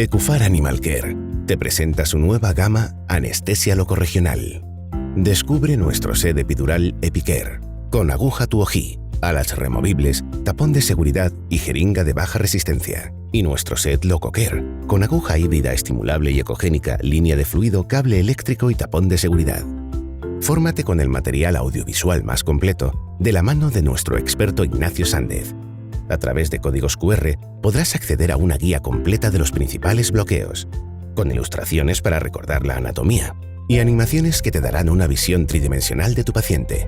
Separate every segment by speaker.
Speaker 1: Ecufar Animal Care te presenta su nueva gama Anestesia Locorregional. Descubre nuestro set epidural EpiCare, con aguja Tuoji, alas removibles, tapón de seguridad y jeringa de baja resistencia. Y nuestro set LocoCare, con aguja híbrida estimulable y ecogénica, línea de fluido, cable eléctrico y tapón de seguridad. Fórmate con el material audiovisual más completo de la mano de nuestro experto Ignacio Sández. A través de códigos QR podrás acceder a una guía completa de los principales bloqueos, con ilustraciones para recordar la anatomía y animaciones que te darán una visión tridimensional de tu paciente.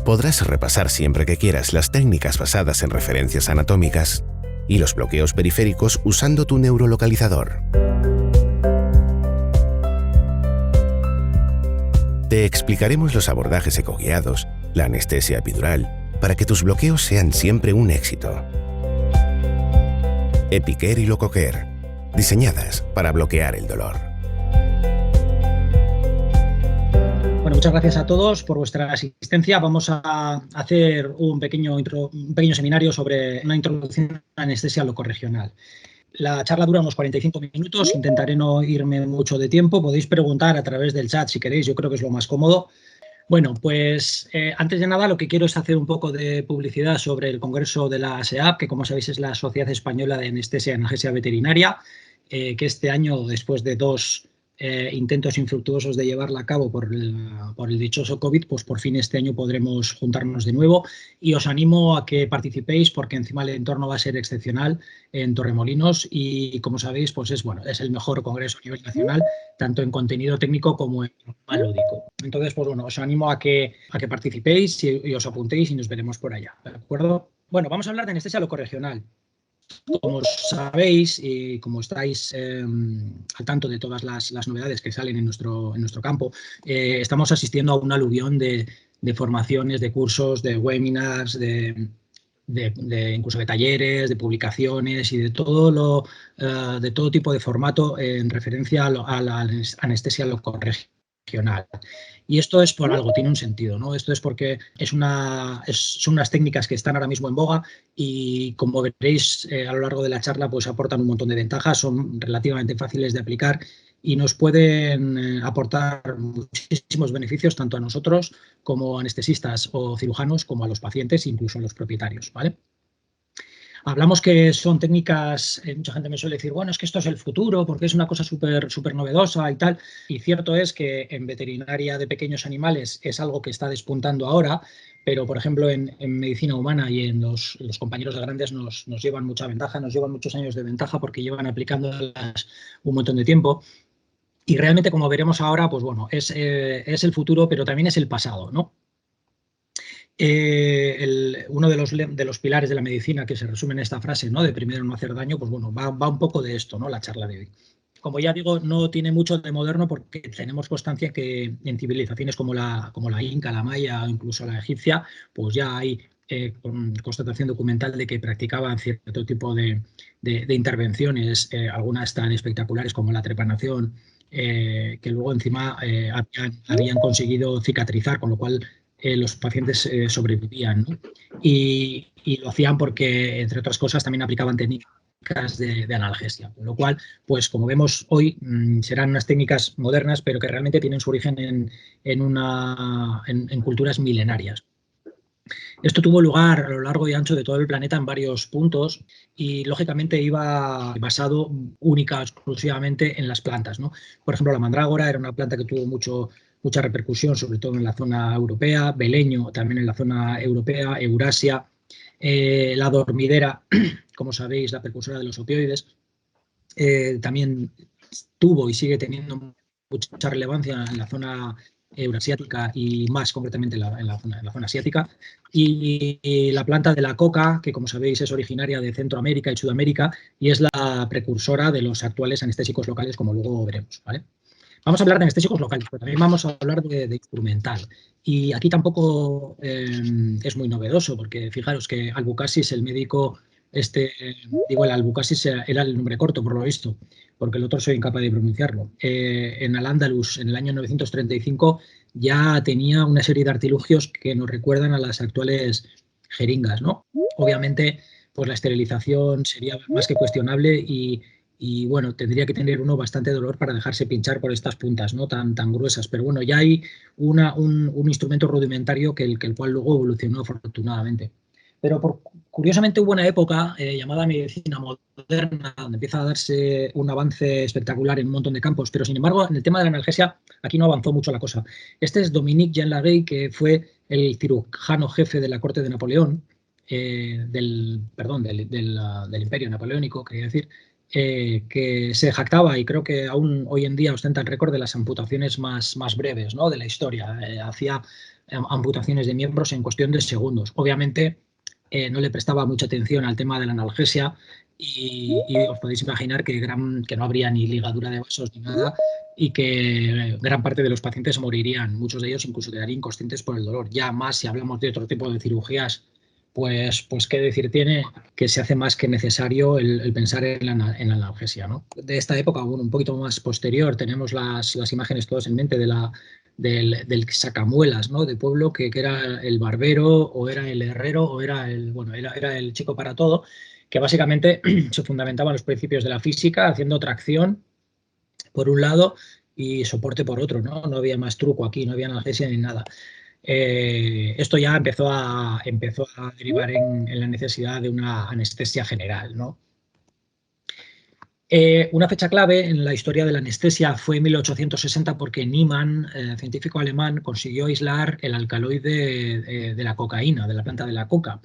Speaker 1: Podrás repasar siempre que quieras las técnicas basadas en referencias anatómicas y los bloqueos periféricos usando tu neurolocalizador. Te explicaremos los abordajes ecoguiados, la anestesia epidural, para que tus bloqueos sean siempre un éxito. EpiCare y LocoCare, diseñadas para bloquear el dolor.
Speaker 2: Bueno, muchas gracias a todos por vuestra asistencia. Vamos a hacer un pequeño seminario sobre una introducción a la anestesia locorregional. La charla dura unos 45 minutos, intentaré no irme mucho de tiempo. Podéis preguntar a través del chat si queréis, yo creo que es lo más cómodo. Bueno, pues antes de nada lo que quiero es hacer un poco de publicidad sobre el congreso de la ASEAP, que como sabéis es la Sociedad Española de Anestesia y Analgesia Veterinaria, que este año, después de dos intentos infructuosos de llevarla a cabo por el dichoso COVID, pues por fin este año podremos juntarnos de nuevo y os animo a que participéis porque encima el entorno va a ser excepcional en Torremolinos y como sabéis pues es el mejor congreso a nivel nacional, tanto en contenido técnico como en lúdico. Entonces pues bueno, os animo a que participéis y os apuntéis y nos veremos por allá, ¿de acuerdo? Bueno, vamos a hablar de anestesia locorregional. Como sabéis y como estáis al tanto de todas las novedades que salen en nuestro campo, estamos asistiendo a un aluvión de formaciones, de cursos, de webinars, incluso de talleres, de publicaciones y de todo tipo de formato en referencia a la anestesia locorregional. Y esto es por algo, tiene un sentido, ¿no? Esto es porque son unas técnicas que están ahora mismo en boga y como veréis a lo largo de la charla pues aportan un montón de ventajas, son relativamente fáciles de aplicar y nos pueden aportar muchísimos beneficios tanto a nosotros como anestesistas o cirujanos como a los pacientes, incluso a los propietarios, ¿vale? Hablamos que son técnicas, mucha gente me suele decir, bueno, es que esto es el futuro porque es una cosa súper novedosa y tal. Y cierto es que en veterinaria de pequeños animales es algo que está despuntando ahora, pero por ejemplo en medicina humana y en los compañeros de grandes nos llevan mucha ventaja, nos llevan muchos años de ventaja porque llevan aplicándolas un montón de tiempo. Y realmente, como veremos ahora, pues bueno, es el futuro, pero también es el pasado, ¿no? Uno de los pilares de la medicina que se resume en esta frase, ¿no? De primero no hacer daño, pues bueno, va un poco de esto, ¿no? La charla de hoy. Como ya digo, no tiene mucho de moderno porque tenemos constancia que en civilizaciones como la inca, la maya o incluso la egipcia, pues ya hay constatación documental de que practicaban cierto tipo de intervenciones, algunas tan espectaculares como la trepanación, que luego encima habían conseguido cicatrizar, con lo cual los pacientes sobrevivían, ¿no? Y lo hacían porque, entre otras cosas, también aplicaban técnicas de analgesia. Con lo cual, pues como vemos hoy, serán unas técnicas modernas, pero que realmente tienen su origen en culturas milenarias. Esto tuvo lugar a lo largo y ancho de todo el planeta en varios puntos y, lógicamente, iba basado única exclusivamente en las plantas, ¿no? Por ejemplo, la mandrágora era una planta que tuvo mucha repercusión, sobre todo en la zona europea, beleño también en la zona europea, Eurasia, la dormidera, como sabéis, la precursora de los opioides, también tuvo y sigue teniendo mucha relevancia en la zona eurasiática y más concretamente en la zona asiática. Y la planta de la coca, que como sabéis es originaria de Centroamérica y Sudamérica y es la precursora de los actuales anestésicos locales, como luego veremos, ¿vale? Vamos a hablar de anestésicos locales, pero también vamos a hablar de instrumental. Y aquí tampoco es muy novedoso, porque fijaros que Albucasis, el médico, el Albucasis era el nombre corto, por lo visto, porque el otro soy incapaz de pronunciarlo. En Al-Ándalus, en el año 935, ya tenía una serie de artilugios que nos recuerdan a las actuales jeringas, ¿no? Obviamente, pues la esterilización sería más que cuestionable y bueno, tendría que tener uno bastante dolor para dejarse pinchar por estas puntas, ¿no? Tan gruesas. Pero bueno, ya hay un instrumento rudimentario que el cual luego evolucionó afortunadamente. Pero curiosamente hubo una época llamada medicina moderna, donde empieza a darse un avance espectacular en un montón de campos, pero sin embargo, en el tema de la analgesia, aquí no avanzó mucho la cosa. Este es Dominique Jean Laguey, que fue el cirujano jefe de la corte de Napoleón, del Imperio Napoleónico, quería decir, que se jactaba y creo que aún hoy en día ostenta el récord de las amputaciones más breves, ¿no?, de la historia. Hacía amputaciones de miembros en cuestión de segundos. Obviamente no le prestaba mucha atención al tema de la analgesia y os podéis imaginar que no habría ni ligadura de vasos ni nada y que gran parte de los pacientes morirían. Muchos de ellos incluso quedarían inconscientes por el dolor. Ya más si hablamos de otro tipo de cirugías, pues qué decir tiene que se hace más que necesario el pensar en la analgesia, ¿no? De esta época, bueno, un poquito más posterior, tenemos las imágenes todas en mente del sacamuelas, ¿no?, de pueblo, que era el barbero o era el herrero o era el chico para todo, que básicamente se fundamentaba en los principios de la física, haciendo tracción por un lado y soporte por otro, ¿no? No había más truco aquí, no había analgesia ni nada. Esto ya empezó a derivar en la necesidad de una anestesia general, ¿no? Una fecha clave en la historia de la anestesia fue 1860 porque Niemann, científico alemán, consiguió aislar el alcaloide de la cocaína, de la planta de la coca,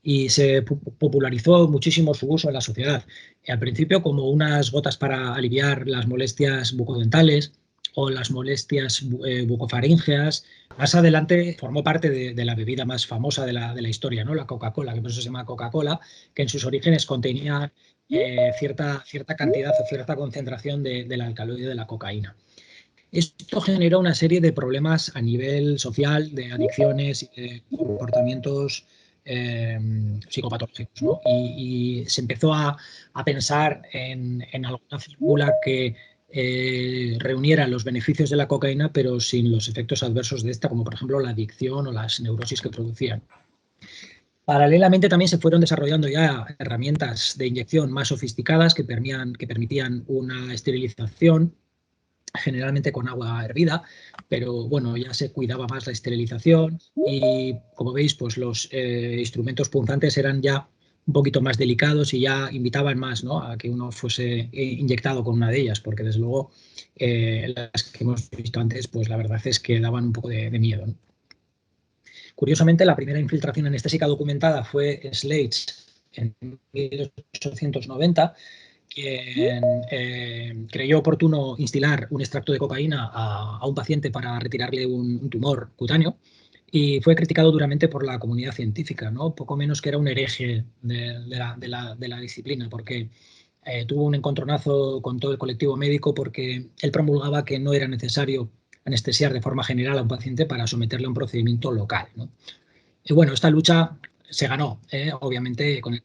Speaker 2: y se popularizó muchísimo su uso en la sociedad. Al principio como unas gotas para aliviar las molestias bucodentales o las molestias bucofaríngeas. Más adelante formó parte de la bebida más famosa de la historia, ¿no?, la Coca-Cola, que por eso se llama Coca-Cola, que en sus orígenes contenía cierta cantidad o cierta concentración del alcaloide de la cocaína. Esto generó una serie de problemas a nivel social, de adicciones y de comportamientos psicopatológicos, ¿no? Y se empezó a pensar en alguna fórmula que reuniera los beneficios de la cocaína, pero sin los efectos adversos de esta, como por ejemplo la adicción o las neurosis que producían. Paralelamente también se fueron desarrollando ya herramientas de inyección más sofisticadas que permitían una esterilización, generalmente con agua hervida, pero bueno, ya se cuidaba más la esterilización y, como veis, pues los instrumentos punzantes eran ya un poquito más delicados y ya invitaban más, ¿no?, a que uno fuese inyectado con una de ellas, porque desde luego las que hemos visto antes, pues la verdad es que daban un poco de miedo, ¿no? Curiosamente, la primera infiltración anestésica documentada fue Slates en 1890, quien creyó oportuno instilar un extracto de cocaína a un paciente para retirarle un tumor cutáneo, y fue criticado duramente por la comunidad científica, ¿no?, poco menos que era un hereje de la disciplina, porque tuvo un encontronazo con todo el colectivo médico, porque él promulgaba que no era necesario anestesiar de forma general a un paciente para someterle a un procedimiento local, ¿no? Y bueno, esta lucha se ganó, obviamente, con el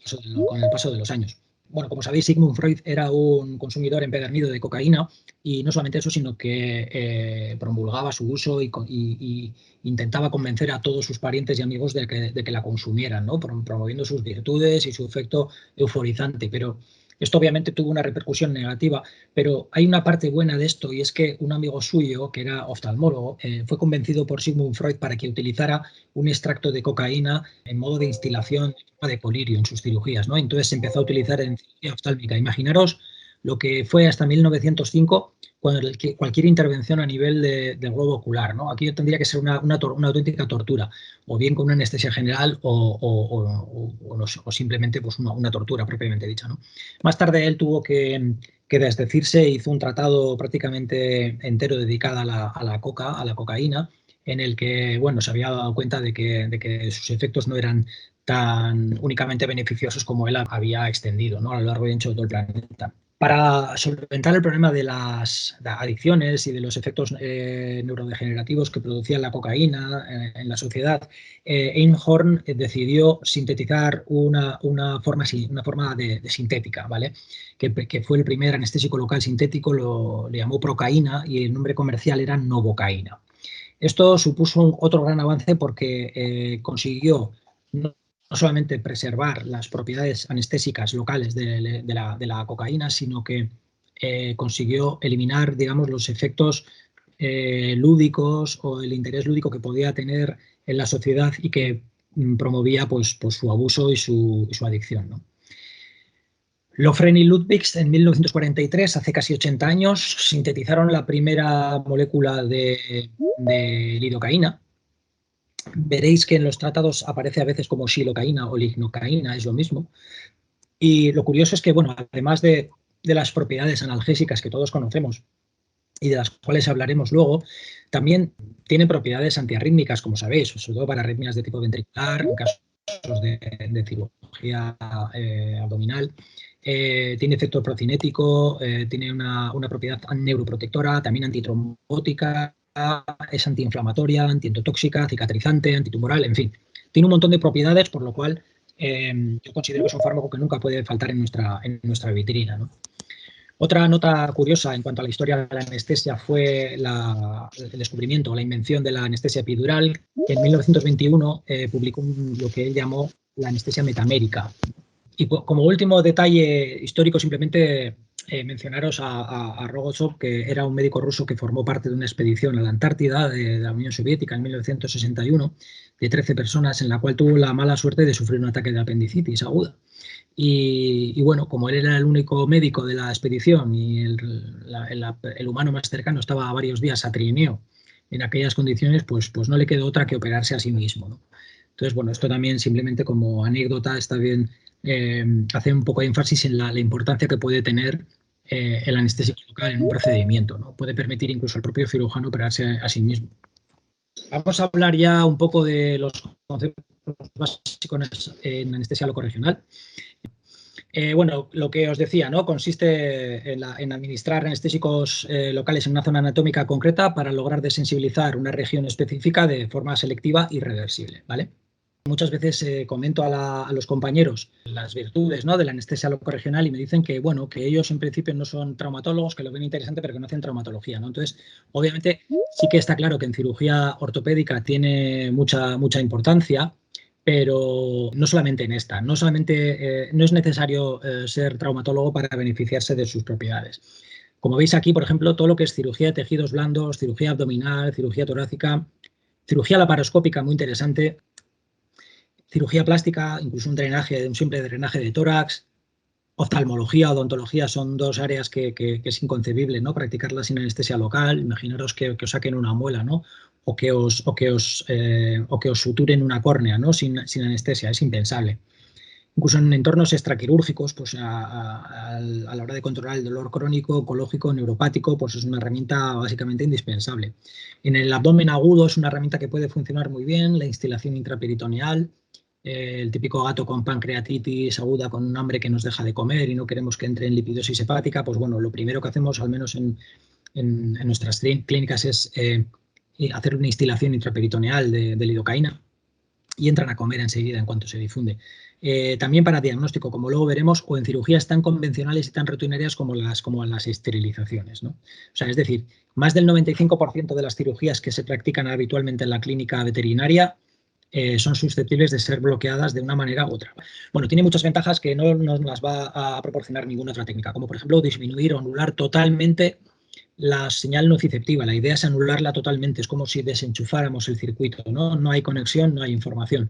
Speaker 2: paso de los años. Bueno, como sabéis, Sigmund Freud era un consumidor empedernido de cocaína, y no solamente eso, sino que promulgaba su uso y intentaba convencer a todos sus parientes y amigos de que la consumieran, ¿no?, promoviendo sus virtudes y su efecto euforizante. Pero esto obviamente tuvo una repercusión negativa, pero hay una parte buena de esto, y es que un amigo suyo, que era oftalmólogo, fue convencido por Sigmund Freud para que utilizara un extracto de cocaína en modo de instilación de colirio en sus cirugías, ¿no? Entonces se empezó a utilizar en cirugía oftálmica. Imaginaros lo que fue hasta 1905 cualquier intervención a nivel del globo ocular, ¿no? Aquí tendría que ser una auténtica tortura, o bien con una anestesia general o simplemente pues una tortura propiamente dicha, ¿no? Más tarde él tuvo que desdecirse, hizo un tratado prácticamente entero dedicado a la cocaína, en el que, bueno, se había dado cuenta de que sus efectos no eran tan únicamente beneficiosos como él había extendido, ¿no?, a lo largo y ancho de todo el planeta. Para solventar el problema de las adicciones y de los efectos neurodegenerativos que producía la cocaína en la sociedad, Einhorn decidió sintetizar una forma de sintética, ¿vale?, que fue el primer anestésico local sintético, le llamó procaína, y el nombre comercial era novocaína. Esto supuso otro gran avance porque consiguió no no solamente preservar las propiedades anestésicas locales de la cocaína, sino que consiguió eliminar, digamos, los efectos lúdicos o el interés lúdico que podía tener en la sociedad y que promovía pues, su abuso y su adicción, ¿no? Lofgren y Ludwig en 1943, hace casi 80 años, sintetizaron la primera molécula de lidocaína. Veréis que en los tratados aparece a veces como xilocaína o lignocaína, es lo mismo. Y lo curioso es que, bueno, además de las propiedades analgésicas que todos conocemos y de las cuales hablaremos luego, también tiene propiedades antiarrítmicas, como sabéis, sobre todo para arritmias de tipo ventricular, en casos de cirugía abdominal. Tiene efecto procinético, tiene una propiedad neuroprotectora, también antitrombótica, es antiinflamatoria, antiendotóxica, cicatrizante, antitumoral, en fin. Tiene un montón de propiedades, por lo cual yo considero que es un fármaco que nunca puede faltar en nuestra vitrina, ¿no? Otra nota curiosa en cuanto a la historia de la anestesia fue el descubrimiento o la invención de la anestesia epidural, que en 1921 publicó lo que él llamó la anestesia metamérica. Y como último detalle histórico, simplemente mencionaros a Rogozov, que era un médico ruso que formó parte de una expedición a la Antártida de la Unión Soviética en 1961, de 13 personas, en la cual tuvo la mala suerte de sufrir un ataque de apendicitis aguda. Y bueno, como él era el único médico de la expedición y el humano más cercano estaba varios días a trineo en aquellas condiciones, pues no le quedó otra que operarse a sí mismo, ¿no? Entonces, bueno, esto también simplemente como anécdota está bien hacer un poco de énfasis en la importancia que puede tener el anestésico local en un procedimiento, ¿no? Puede permitir incluso al propio cirujano operarse a sí mismo. Vamos a hablar ya un poco de los conceptos básicos en anestesia locorregional. Bueno, lo que os decía, ¿no? Consiste en administrar anestésicos locales en una zona anatómica concreta para lograr desensibilizar una región específica de forma selectiva y reversible, ¿vale? Muchas veces comento a los compañeros las virtudes, ¿no?, de la anestesia locorregional y me dicen que, bueno, que ellos en principio no son traumatólogos, que lo ven interesante, pero que no hacen traumatología, ¿no? Entonces, obviamente, sí que está claro que en cirugía ortopédica tiene mucha importancia, pero no solamente en esta, no es necesario ser traumatólogo para beneficiarse de sus propiedades. Como veis aquí, por ejemplo, todo lo que es cirugía de tejidos blandos, cirugía abdominal, cirugía torácica, cirugía laparoscópica, muy interesante, cirugía plástica, incluso un simple drenaje de tórax, oftalmología, odontología, son dos áreas que es inconcebible, ¿no?, practicarlas sin anestesia local. Imaginaros que os saquen una muela, ¿no?, o que os suturen una córnea, ¿no?, sin anestesia, es impensable. Incluso en entornos extraquirúrgicos, pues a la hora de controlar el dolor crónico, oncológico, neuropático, pues es una herramienta básicamente indispensable. En el abdomen agudo es una herramienta que puede funcionar muy bien, la instilación intraperitoneal, el típico gato con pancreatitis aguda con un hambre que nos deja de comer y no queremos que entre en lipidosis hepática, pues bueno, lo primero que hacemos, al menos en nuestras clínicas, es hacer una instilación intraperitoneal de lidocaína y entran a comer enseguida en cuanto se difunde. También para diagnóstico, como luego veremos, o en cirugías tan convencionales y tan rutinarias como las esterilizaciones, ¿no? O sea, es decir, más del 95% de las cirugías que se practican habitualmente en la clínica veterinaria son susceptibles de ser bloqueadas de una manera u otra. Bueno, tiene muchas ventajas que no nos las va a proporcionar ninguna otra técnica, como por ejemplo disminuir o anular totalmente la señal nociceptiva. La idea es anularla totalmente, es como si desenchufáramos el circuito, ¿no? No hay conexión, no hay información.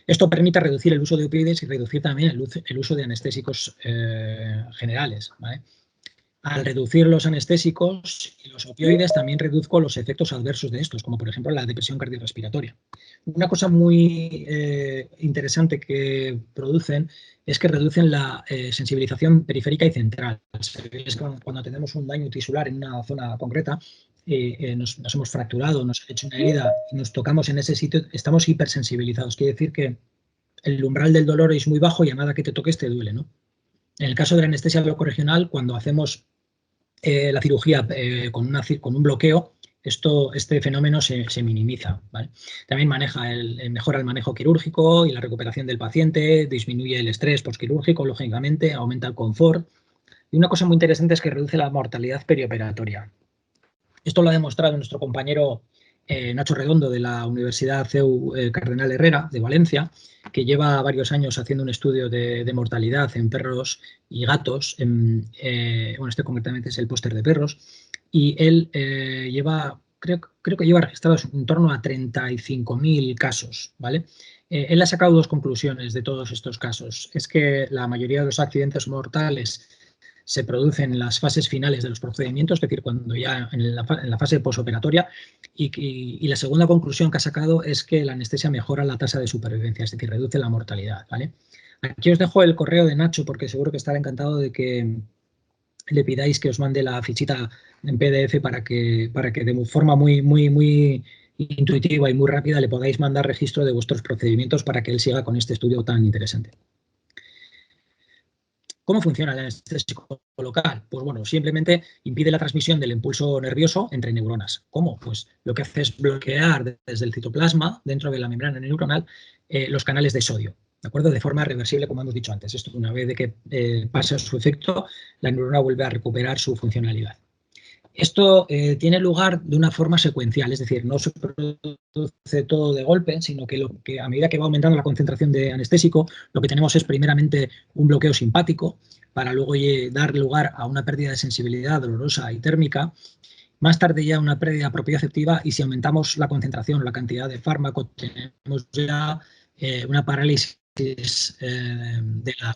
Speaker 2: Esto permite reducir el uso de opioides y reducir también el uso de anestésicos generales, ¿vale? Al reducir los anestésicos y los opioides, también reduzco los efectos adversos de estos, como por ejemplo la depresión cardiorrespiratoria. Una cosa muy interesante que producen es que reducen la sensibilización periférica y central. Cuando tenemos un daño tisular en una zona concreta, nos hemos fracturado, nos ha hecho una herida y nos tocamos en ese sitio, estamos hipersensibilizados. Quiere decir que el umbral del dolor es muy bajo y a nada que te toques te duele, ¿no? En el caso de la anestesia locorregional, cuando hacemos la cirugía con un bloqueo, este fenómeno se minimiza, ¿vale? También mejora el manejo quirúrgico y la recuperación del paciente, disminuye el estrés postquirúrgico, lógicamente, aumenta el confort. Y una cosa muy interesante es que reduce la mortalidad perioperatoria. Esto lo ha demostrado nuestro compañero Nacho Redondo, de la Universidad CEU Cardenal Herrera, de Valencia, que lleva varios años haciendo un estudio de mortalidad en perros y gatos. Bueno, este concretamente es el póster de perros. Y él creo que lleva registrados en torno a 35.000 casos, ¿vale? Él ha sacado dos conclusiones de todos estos casos. Es que la mayoría de los accidentes mortales se producen en las fases finales de los procedimientos, es decir, cuando ya en la fase posoperatoria, y la segunda conclusión que ha sacado es que la anestesia mejora la tasa de supervivencia, es decir, reduce la mortalidad, ¿vale? Aquí os dejo el correo de Nacho porque seguro que estará encantado de que le pidáis que os mande la fichita en PDF para que de forma muy intuitiva y muy rápida le podáis mandar registro de vuestros procedimientos para que él siga con este estudio tan interesante. ¿Cómo funciona el anestésico local? Pues bueno, simplemente impide la transmisión del impulso nervioso entre neuronas. ¿Cómo? Pues lo que hace es bloquear desde el citoplasma, dentro de la membrana neuronal, los canales de sodio, ¿de acuerdo? De forma reversible, como hemos dicho antes. Esto, una vez de que pasa su efecto, la neurona vuelve a recuperar su funcionalidad. Esto tiene lugar de una forma secuencial, es decir, no se produce todo de golpe, sino que a medida que va aumentando la concentración de anestésico, lo que tenemos es primeramente un bloqueo simpático para luego dar lugar a una pérdida de sensibilidad dolorosa y térmica, más tarde ya una pérdida propioceptiva, y si aumentamos la concentración, la cantidad de fármaco, tenemos ya una parálisis,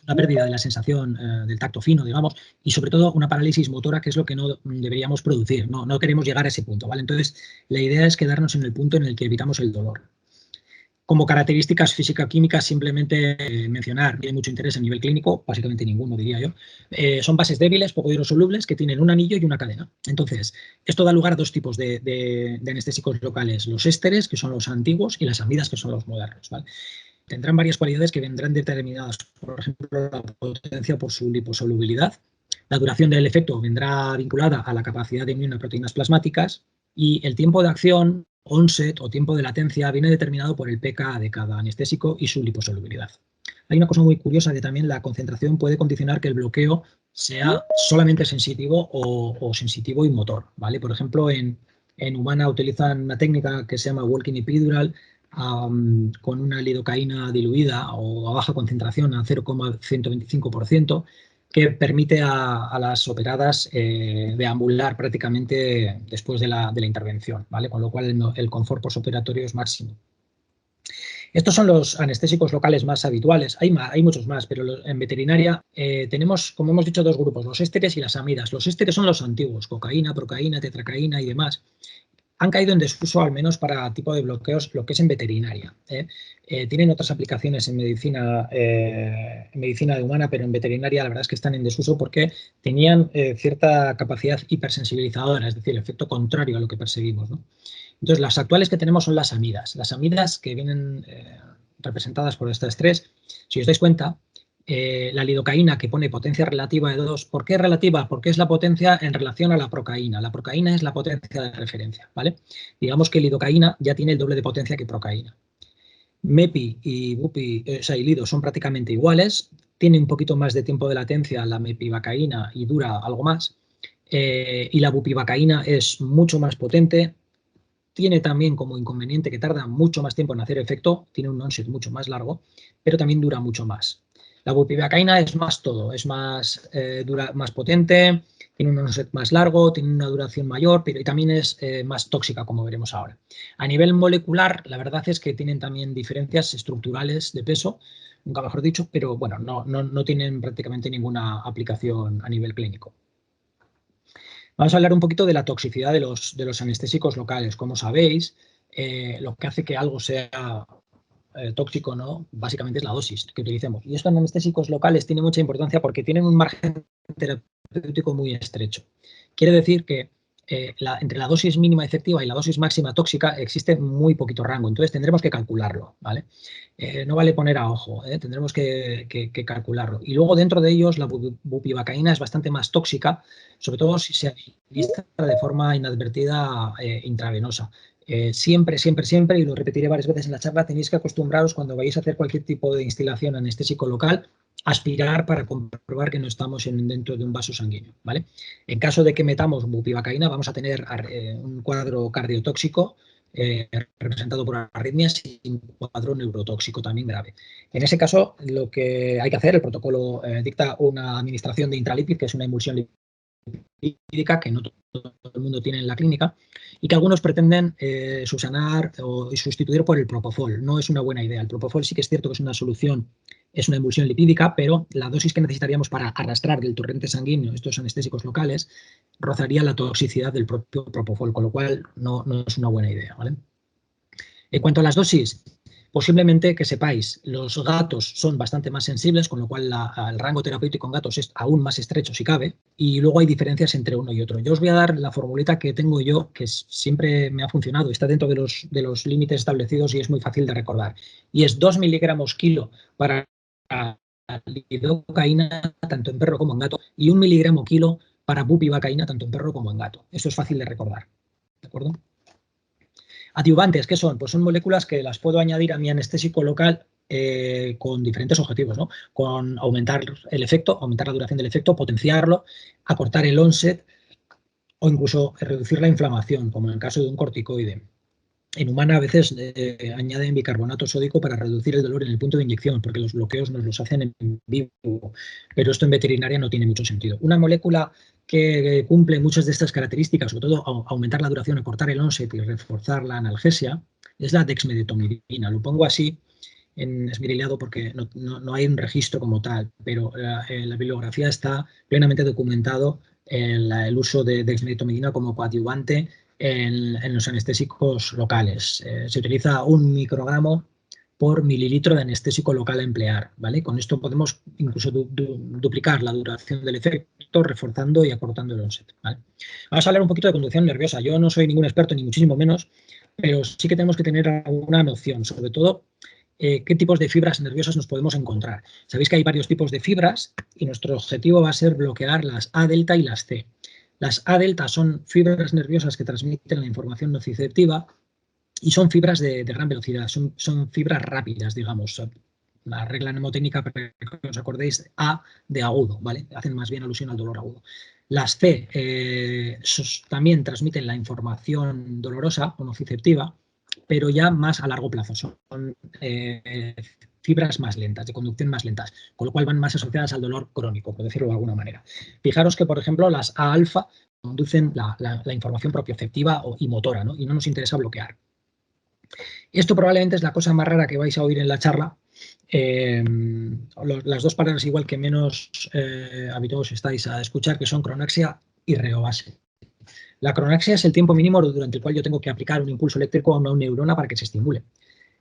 Speaker 2: una pérdida de la sensación del tacto fino, digamos, y sobre todo una parálisis motora, que es lo que no deberíamos producir. No queremos llegar a ese punto, ¿vale? Entonces, la idea es quedarnos en el punto en el que evitamos el dolor. Como características físico-químicas, simplemente mencionar, hay mucho interés a nivel clínico, básicamente ninguno, diría yo. Son bases débiles, poco hidrosolubles, que tienen un anillo y una cadena. Entonces, esto da lugar a dos tipos de anestésicos locales: los ésteres, que son los antiguos, y las amidas, que son los modernos, ¿vale? Tendrán varias cualidades que vendrán determinadas, por ejemplo, la potencia por su liposolubilidad. La duración del efecto vendrá vinculada a la capacidad de unir a proteínas plasmáticas, y el tiempo de acción, onset o tiempo de latencia, viene determinado por el pK de cada anestésico y su liposolubilidad. Hay una cosa muy curiosa, que también la concentración puede condicionar que el bloqueo sea solamente sensitivo o sensitivo y motor, ¿vale? Por ejemplo, en Humana utilizan una técnica que se llama walking epidural, con una lidocaína diluida o a baja concentración, a 0,125%, que permite a las operadas deambular prácticamente después de la intervención, ¿vale? Con lo cual el confort postoperatorio es máximo. Estos son los anestésicos locales más habituales. Hay muchos más, pero en veterinaria tenemos, como hemos dicho, dos grupos: los ésteres y las amidas. Los ésteres son los antiguos: cocaína, procaína, tetracaína y demás. Han caído en desuso, al menos para tipo de bloqueos, lo que es en veterinaria. Tienen otras aplicaciones en medicina humana, pero en veterinaria la verdad es que están en desuso porque tenían cierta capacidad hipersensibilizadora, es decir, el efecto contrario a lo que perseguimos, ¿no? Entonces, las actuales que tenemos son las amidas. Las amidas, que vienen representadas por estas tres. Si os dais cuenta, la lidocaína, que pone potencia relativa de 2. ¿Por qué relativa? Porque es la potencia en relación a la procaína. La procaína es la potencia de referencia, ¿vale? Digamos que lidocaína ya tiene el doble de potencia que procaína. MEPI y bupi, y lido, son prácticamente iguales. Tiene un poquito más de tiempo de latencia la mepivacaína y dura algo más. Y la bupivacaína es mucho más potente. Tiene también como inconveniente que tarda mucho más tiempo en hacer efecto, tiene un onset mucho más largo, pero también dura mucho más. La bupivacaína es más todo, es más, más potente, tiene un onset más largo, tiene una duración mayor, pero y también es más tóxica, como veremos ahora. A nivel molecular, la verdad es que tienen también diferencias estructurales de peso, nunca mejor dicho, pero bueno, no tienen prácticamente ninguna aplicación a nivel clínico. Vamos a hablar un poquito de la toxicidad de los anestésicos locales. Como sabéis, lo que hace que algo sea tóxico, ¿no?, básicamente es la dosis que utilicemos. Y esto en anestésicos locales tiene mucha importancia porque tienen un margen terapéutico muy estrecho. Quiere decir que entre la dosis mínima efectiva y la dosis máxima tóxica existe muy poquito rango, entonces tendremos que calcularlo, ¿vale? No vale poner a ojo, tendremos que calcularlo. Y luego, dentro de ellos, la bupivacaína es bastante más tóxica, sobre todo si se administra de forma inadvertida intravenosa. Siempre, y lo repetiré varias veces en la charla, tenéis que acostumbraros, cuando vayáis a hacer cualquier tipo de instilación anestésico local, aspirar para comprobar que no estamos dentro de un vaso sanguíneo, ¿vale? En caso de que metamos bupivacaína, vamos a tener un cuadro cardiotóxico representado por arritmias y un cuadro neurotóxico también grave. En ese caso, lo que hay que hacer, el protocolo dicta una administración de intralipid, que es una emulsión lipídica que no todo el mundo tiene en la clínica y que algunos pretenden subsanar o sustituir por el propofol. No es una buena idea. El propofol sí que es cierto que es una solución, es una emulsión lipídica, pero la dosis que necesitaríamos para arrastrar del torrente sanguíneo estos anestésicos locales rozaría la toxicidad del propio propofol, con lo cual no es una buena idea, ¿vale? En cuanto a las dosis, posiblemente que sepáis, los gatos son bastante más sensibles, con lo cual el rango terapéutico en gatos es aún más estrecho si cabe, y luego hay diferencias entre uno y otro. Yo os voy a dar la formulita que tengo yo, que siempre me ha funcionado, está dentro de los límites establecidos y es muy fácil de recordar. Y es 2 miligramos kilo para lidocaína, tanto en perro como en gato, y 1 miligramo kilo para bupivacaína, tanto en perro como en gato. Esto es fácil de recordar, ¿de acuerdo? Adyuvantes, ¿qué son? Pues son moléculas que las puedo añadir a mi anestésico local con diferentes objetivos, ¿no? Con aumentar el efecto, aumentar la duración del efecto, potenciarlo, acortar el onset o incluso reducir la inflamación, como en el caso de un corticoide. En humana a veces añaden bicarbonato sódico para reducir el dolor en el punto de inyección, porque los bloqueos nos los hacen en vivo, pero esto en veterinaria no tiene mucho sentido. Una molécula que cumple muchas de estas características, sobre todo aumentar la duración, acortar el onset y reforzar la analgesia, es la dexmedetomidina. Lo pongo así en esmiriliado porque no hay un registro como tal, pero la bibliografía está plenamente documentado el uso de dexmedetomidina como coadyuvante en los anestésicos locales. Se utiliza 1 microgramo por mililitro de anestésico local a emplear, ¿vale? Con esto podemos incluso duplicar la duración del efecto, reforzando y acortando el onset, ¿vale? Vamos a hablar un poquito de conducción nerviosa. Yo no soy ningún experto, ni muchísimo menos, pero sí que tenemos que tener alguna noción, sobre todo qué tipos de fibras nerviosas nos podemos encontrar. Sabéis que hay varios tipos de fibras y nuestro objetivo va a ser bloquear las A delta y las C. Las A delta son fibras nerviosas que transmiten la información nociceptiva y son fibras de gran velocidad, son fibras rápidas, digamos. La regla mnemotécnica, para que os acordéis, A de agudo, ¿vale? Hacen más bien alusión al dolor agudo. Las C también transmiten la información dolorosa o nociceptiva, pero ya más a largo plazo. Son fibras más lentas, de conducción más lentas, con lo cual van más asociadas al dolor crónico, por decirlo de alguna manera. Fijaros que, por ejemplo, las A alfa conducen la información propioceptiva y motora, ¿no? Y no nos interesa bloquear. Esto probablemente es la cosa más rara que vais a oír en la charla. Las dos palabras igual que menos habituados estáis a escuchar, que son cronaxia y reobase. La cronaxia es el tiempo mínimo durante el cual yo tengo que aplicar un impulso eléctrico a una neurona para que se estimule.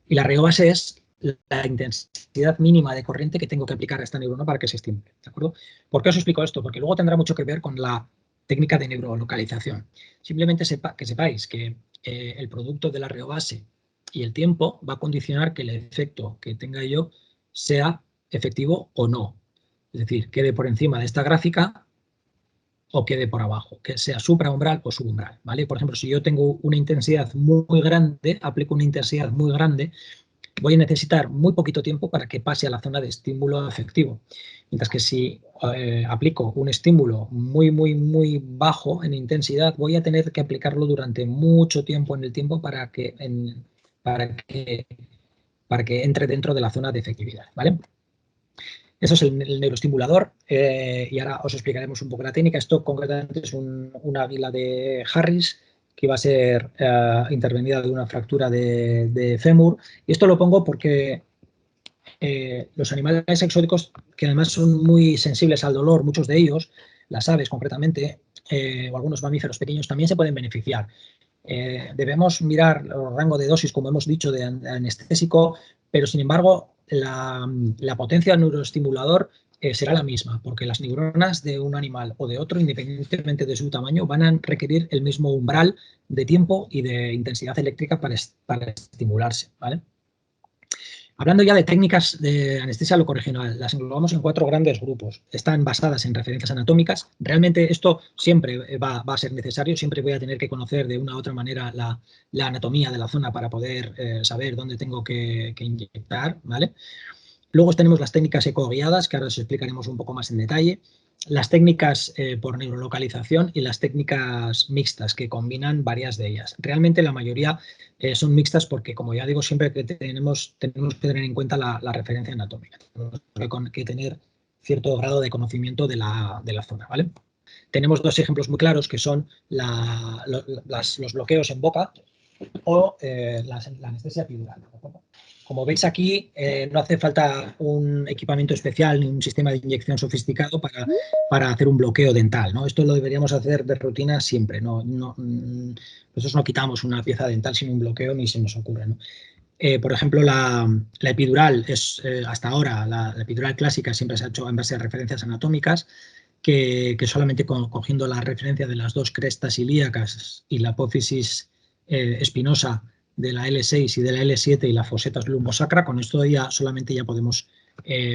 Speaker 2: Y la reobase es la intensidad mínima de corriente que tengo que aplicar a esta neurona para que se estimule, ¿de acuerdo? ¿Por qué os explico esto? Porque luego tendrá mucho que ver con la técnica de neurolocalización. Simplemente que sepáis que el producto de la reobase y el tiempo va a condicionar que el efecto que tenga yo sea efectivo o no. Es decir, quede por encima de esta gráfica o quede por abajo, que sea supraumbral o subumbral, ¿vale? Por ejemplo, si yo tengo una intensidad muy grande, aplico una intensidad muy grande, voy a necesitar muy poquito tiempo para que pase a la zona de estímulo efectivo. Mientras que si aplico un estímulo muy bajo en intensidad, voy a tener que aplicarlo durante mucho tiempo en el tiempo para que entre dentro de la zona de efectividad, ¿vale? Eso es el neuroestimulador y ahora os explicaremos un poco la técnica. Esto concretamente es una águila de Harris que iba a ser intervenida de una fractura de fémur. Y esto lo pongo porque los animales exóticos, que además son muy sensibles al dolor, muchos de ellos, las aves concretamente, o algunos mamíferos pequeños, también se pueden beneficiar. Debemos mirar el rango de dosis, como hemos dicho, de anestésico, pero sin embargo la potencia del neuroestimulador será la misma, porque las neuronas de un animal o de otro, independientemente de su tamaño, van a requerir el mismo umbral de tiempo y de intensidad eléctrica para estimularse, ¿vale? Hablando ya de técnicas de anestesia locorregional, las englobamos en 4 grandes grupos. Están basadas en referencias anatómicas. Realmente esto siempre va a ser necesario, siempre voy a tener que conocer de una u otra manera la anatomía de la zona para poder saber dónde tengo que inyectar, ¿vale? Luego tenemos las técnicas ecoguiadas, que ahora os explicaremos un poco más en detalle, las técnicas por neurolocalización y las técnicas mixtas, que combinan varias de ellas. Realmente la mayoría son mixtas porque, como ya digo, siempre que tenemos que tener en cuenta la referencia anatómica. Tenemos que tener cierto grado de conocimiento de la zona, ¿vale? Tenemos dos ejemplos muy claros que son los bloqueos en boca o la anestesia epidural. Como veis aquí, no hace falta un equipamiento especial ni un sistema de inyección sofisticado para hacer un bloqueo dental, ¿no? Esto lo deberíamos hacer de rutina siempre. Nosotros no quitamos una pieza dental sin un bloqueo ni se nos ocurre, ¿no? Por ejemplo, la epidural es, hasta ahora, la epidural clásica siempre se ha hecho en base a referencias anatómicas, que solamente cogiendo la referencia de las dos crestas ilíacas y la apófisis espinosa de la L6 y de la L7 y la fosetas lumbosacra, con esto ya solamente ya podemos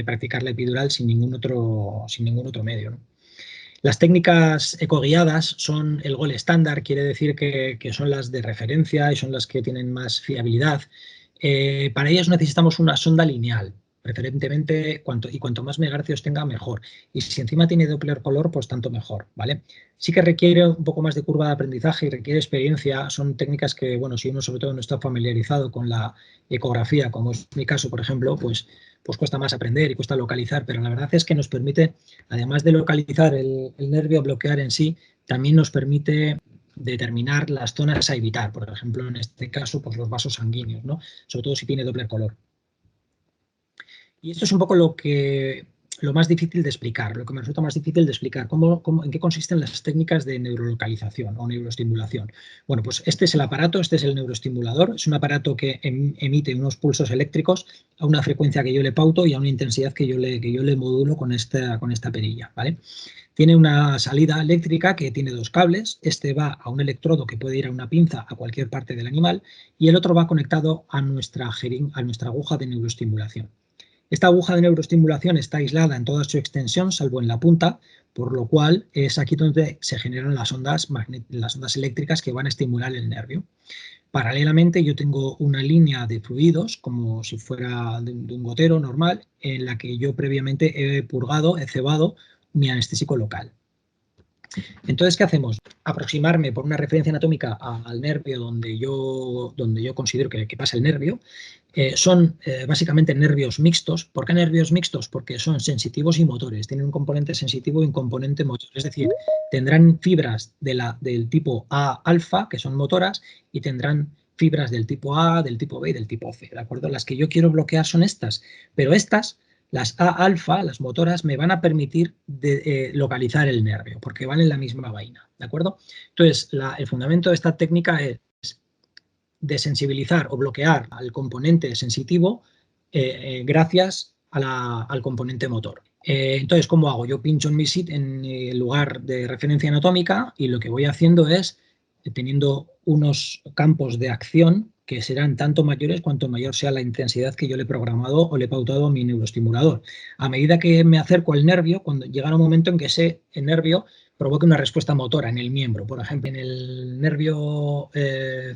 Speaker 2: practicar la epidural sin ningún otro medio, ¿no? Las técnicas ecoguiadas son el gol estándar, quiere decir que son las de referencia y son las que tienen más fiabilidad. Para ellas necesitamos una sonda lineal, preferentemente, cuanto más megahercios tenga, mejor. Y si encima tiene Doppler color, pues tanto mejor, ¿vale? Sí que requiere un poco más de curva de aprendizaje y requiere experiencia. Son técnicas que, bueno, si uno sobre todo no está familiarizado con la ecografía, como es mi caso, por ejemplo, pues cuesta más aprender y cuesta localizar, pero la verdad es que nos permite, además de localizar el nervio, bloquear en sí, también nos permite determinar las zonas a evitar, por ejemplo, en este caso, pues los vasos sanguíneos, ¿no? Sobre todo si tiene doble color. Y esto es un poco lo más difícil de explicar, lo que me resulta más difícil de explicar, en qué consisten las técnicas de neurolocalización o neuroestimulación. Bueno, pues este es el aparato, este es el neuroestimulador, es un aparato que emite unos pulsos eléctricos a una frecuencia que yo le pauto y a una intensidad que yo le modulo con esta perilla, ¿vale? Tiene una salida eléctrica que tiene dos cables, este va a un electrodo que puede ir a una pinza a cualquier parte del animal y el otro va conectado a nuestra aguja de neuroestimulación. Esta aguja de neuroestimulación está aislada en toda su extensión, salvo en la punta, por lo cual es aquí donde se generan las ondas eléctricas que van a estimular el nervio. Paralelamente yo tengo una línea de fluidos, como si fuera de un gotero normal, en la que yo previamente he purgado, he cebado mi anestésico local. Entonces, ¿qué hacemos? Aproximarme por una referencia anatómica al nervio donde yo considero que pasa el nervio. Son básicamente nervios mixtos. ¿Por qué nervios mixtos? Porque son sensitivos y motores. Tienen un componente sensitivo y un componente motor. Es decir, tendrán fibras del tipo A alfa, que son motoras, y tendrán fibras del tipo A, del tipo B y del tipo C. ¿De acuerdo? Las que yo quiero bloquear son estas, pero estas, las A alfa, las motoras, me van a permitir localizar el nervio, porque van en la misma vaina, ¿de acuerdo? Entonces, el fundamento de esta técnica es desensibilizar o bloquear al componente sensitivo gracias al componente motor. Entonces, ¿cómo hago? Yo pincho en mi sitio, en el lugar de referencia anatómica, y lo que voy haciendo es teniendo unos campos de acción que serán tanto mayores cuanto mayor sea la intensidad que yo le he programado o le he pautado a mi neuroestimulador. A medida que me acerco al nervio, cuando llega un momento en que ese nervio provoque una respuesta motora en el miembro. Por ejemplo, en el nervio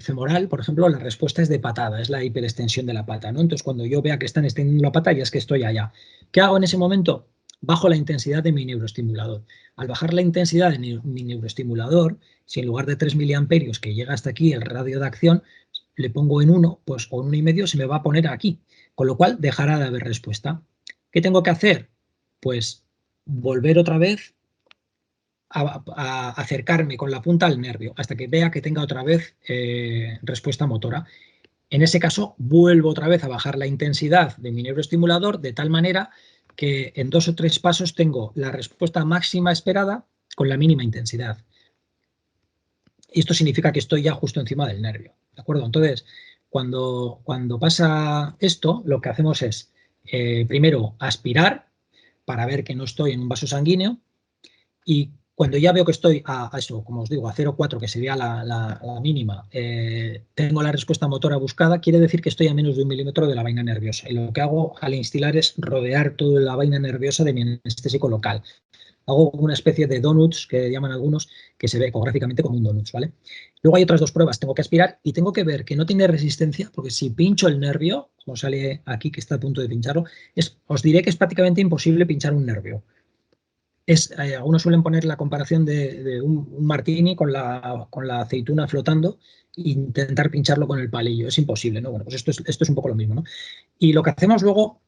Speaker 2: femoral, por ejemplo, la respuesta es de patada, es la hiperextensión de la pata, ¿no? Entonces, cuando yo vea que están extendiendo la pata, ya es que estoy allá. ¿Qué hago en ese momento? Bajo la intensidad de mi neuroestimulador. Al bajar la intensidad de mi neuroestimulador, si en lugar de 3 miliamperios que llega hasta aquí el radio de acción, le pongo en 1, pues o en 1,5 se me va a poner aquí, con lo cual dejará de haber respuesta. ¿Qué tengo que hacer? Pues volver otra vez a acercarme con la punta al nervio hasta que vea que tenga otra vez respuesta motora. En ese caso, vuelvo otra vez a bajar la intensidad de mi neuroestimulador de tal manera que en 2 o 3 pasos tengo la respuesta máxima esperada con la mínima intensidad. Y esto significa que estoy ya justo encima del nervio, ¿de acuerdo? Entonces, cuando pasa esto, lo que hacemos es, primero, aspirar para ver que no estoy en un vaso sanguíneo, y cuando ya veo que estoy a eso, como os digo, a 0,4, que sería la mínima, tengo la respuesta motora buscada, quiere decir que estoy a menos de 1 milímetro de la vaina nerviosa. Y lo que hago al instilar es rodear toda la vaina nerviosa de mi anestésico local. hago una especie de donuts, que llaman algunos, que se ve ecográficamente como un donuts, ¿vale? Luego hay otras dos pruebas, tengo que aspirar y tengo que ver que no tiene resistencia, porque si pincho el nervio, como sale aquí que está a punto de pincharlo, os diré que es prácticamente imposible pinchar un nervio. Algunos suelen poner la comparación de un martini con la aceituna flotando e intentar pincharlo con el palillo. Es imposible, ¿no? Bueno, pues esto es un poco lo mismo, ¿no? Y lo que hacemos luego,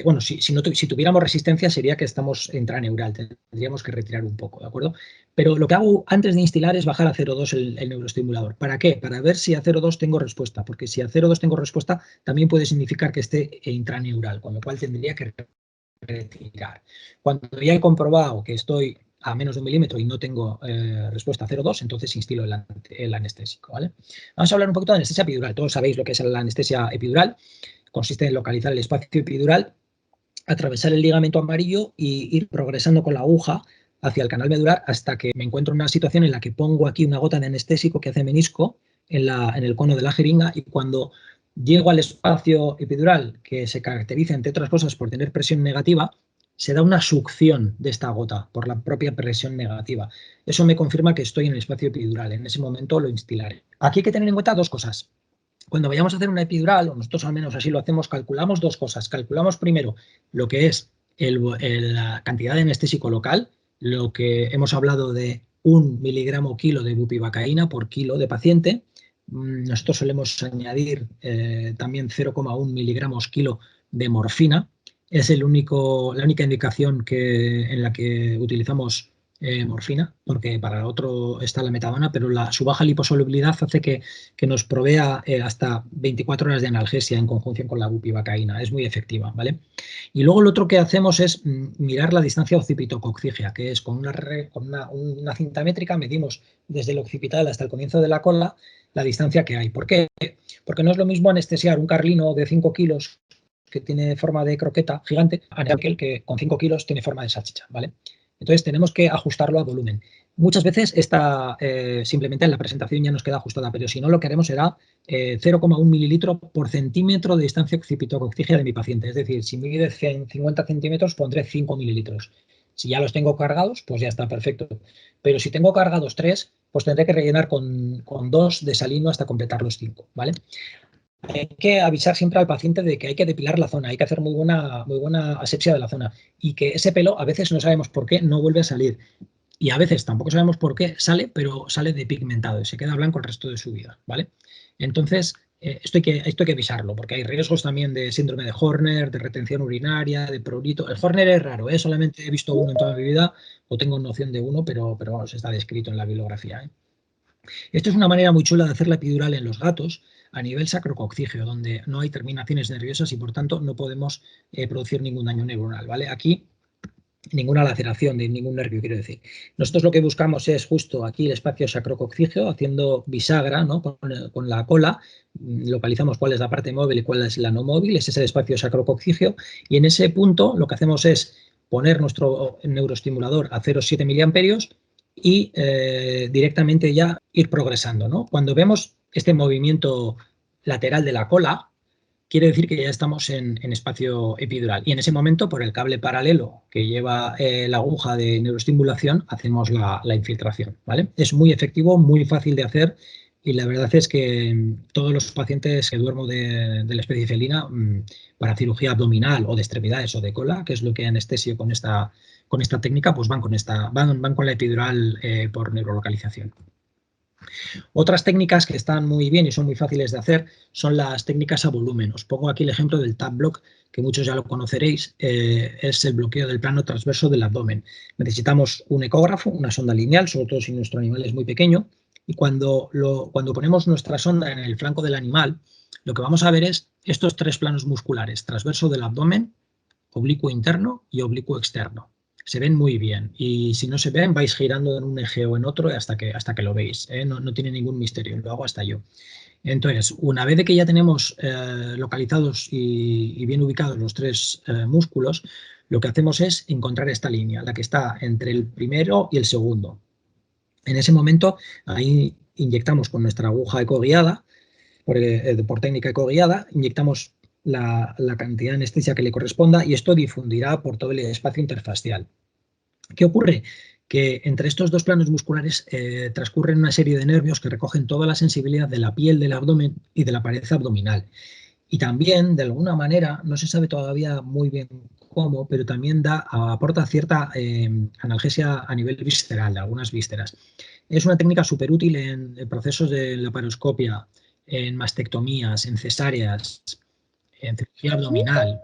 Speaker 2: bueno, si tuviéramos resistencia sería que estamos intraneural, tendríamos que retirar un poco, ¿de acuerdo? Pero lo que hago antes de instilar es bajar a 0,2 el neuroestimulador. ¿Para qué? Para ver si a 0,2 tengo respuesta, porque si a 0,2 tengo respuesta también puede significar que esté intraneural, con lo cual tendría que retirar. Cuando ya he comprobado que estoy a menos de 1 milímetro y no tengo respuesta a 0,2, entonces instilo el anestésico, ¿vale? Vamos a hablar un poquito de anestesia epidural. Todos sabéis lo que es la anestesia epidural. Consiste en localizar el espacio epidural, atravesar el ligamento amarillo y ir progresando con la aguja hacia el canal medular hasta que me encuentro en una situación en la que pongo aquí una gota de anestésico que hace menisco en el cono de la jeringa, y cuando llego al espacio epidural, que se caracteriza, entre otras cosas, por tener presión negativa, se da una succión de esta gota por la propia presión negativa. Eso me confirma que estoy en el espacio epidural. En ese momento lo instilaré. Aquí hay que tener en cuenta dos cosas. Cuando vayamos a hacer una epidural, o nosotros al menos así lo hacemos, calculamos dos cosas. Calculamos primero lo que es la cantidad de anestésico local, lo que hemos hablado de 1 miligramo kilo de bupivacaína por kilo de paciente. Nosotros solemos añadir también 0,1 miligramos kilo de morfina. Es la única indicación en la que utilizamos morfina, porque para el otro está la metadona, pero su baja liposolubilidad hace que nos provea hasta 24 horas de analgesia en conjunción con la bupivacaína. Es muy efectiva, ¿vale? Y luego lo otro que hacemos es mirar la distancia occipito-coccígea, que es con una cinta métrica medimos desde el occipital hasta el comienzo de la cola la distancia que hay. ¿Por qué? Porque no es lo mismo anestesiar un carlino de 5 kilos que tiene forma de croqueta gigante a aquel que con 5 kilos tiene forma de salchicha, ¿vale? Entonces tenemos que ajustarlo a volumen. Muchas veces simplemente en la presentación ya nos queda ajustada, pero si no, lo que haremos será 0,1 mililitro por centímetro de distancia occipito-coccígea de mi paciente. Es decir, si mide 50 centímetros, pondré 5 mililitros. Si ya los tengo cargados, pues ya está perfecto. Pero si tengo cargados 3, pues tendré que rellenar con 2 de salino hasta completar los 5, ¿vale? Hay que avisar siempre al paciente de que hay que depilar la zona, hay que hacer muy buena asepsia de la zona, y que ese pelo a veces no sabemos por qué no vuelve a salir, y a veces tampoco sabemos por qué sale, pero sale depigmentado y se queda blanco el resto de su vida, ¿vale? Entonces, esto hay que avisarlo, porque hay riesgos también de síndrome de Horner, de retención urinaria, de prurito. El Horner es raro, solamente he visto uno en toda mi vida, o tengo noción de uno, pero vamos, está descrito en la bibliografía, ¿eh? Esto es una manera muy chula de hacer la epidural en los gatos a nivel sacrococcígeo, donde no hay terminaciones nerviosas y por tanto no podemos producir ningún daño neuronal, ¿vale? Aquí ninguna laceración de ningún nervio, quiero decir. Nosotros lo que buscamos es justo aquí el espacio sacrococcígeo, haciendo bisagra, ¿no? con la cola, localizamos cuál es la parte móvil y cuál es la no móvil, ese es el espacio sacrococcígeo, y en ese punto lo que hacemos es poner nuestro neuroestimulador a 0,7 miliamperios y directamente ya ir progresando, ¿no? Cuando vemos este movimiento lateral de la cola, quiere decir que ya estamos en espacio epidural. Y en ese momento, por el cable paralelo que lleva la aguja de neuroestimulación, hacemos la infiltración, ¿vale? Es muy efectivo, muy fácil de hacer, y la verdad es que todos los pacientes que duermo de la especie felina para cirugía abdominal o de extremidades o de cola, que es lo que anestesio con esta técnica, pues van con la epidural por neurolocalización. Otras técnicas que están muy bien y son muy fáciles de hacer son las técnicas a volumen. Os pongo aquí el ejemplo del TAP block, que muchos ya lo conoceréis, es el bloqueo del plano transverso del abdomen. Necesitamos un ecógrafo, una sonda lineal, sobre todo si nuestro animal es muy pequeño, y cuando ponemos nuestra sonda en el flanco del animal, lo que vamos a ver es estos 3 planos musculares: transverso del abdomen, oblicuo interno y oblicuo externo. Se ven muy bien, y si no se ven vais girando en un eje o en otro hasta que lo veis, ¿eh? No tiene ningún misterio, lo hago hasta yo. Entonces, una vez de que ya tenemos localizados y bien ubicados los 3 músculos, lo que hacemos es encontrar esta línea, la que está entre el primero y el segundo. En ese momento, ahí inyectamos con nuestra aguja ecoguiada, por técnica ecoguiada, inyectamos la cantidad de anestesia que le corresponda, y esto difundirá por todo el espacio interfacial. ¿Qué ocurre? Que entre estos dos planos musculares transcurren una serie de nervios que recogen toda la sensibilidad de la piel del abdomen y de la pared abdominal. Y también, de alguna manera, no se sabe todavía muy bien cómo, pero también aporta cierta analgesia a nivel visceral, de algunas vísceras. Es una técnica súper útil en procesos de laparoscopia, en mastectomías, en cesáreas, en cirugía abdominal,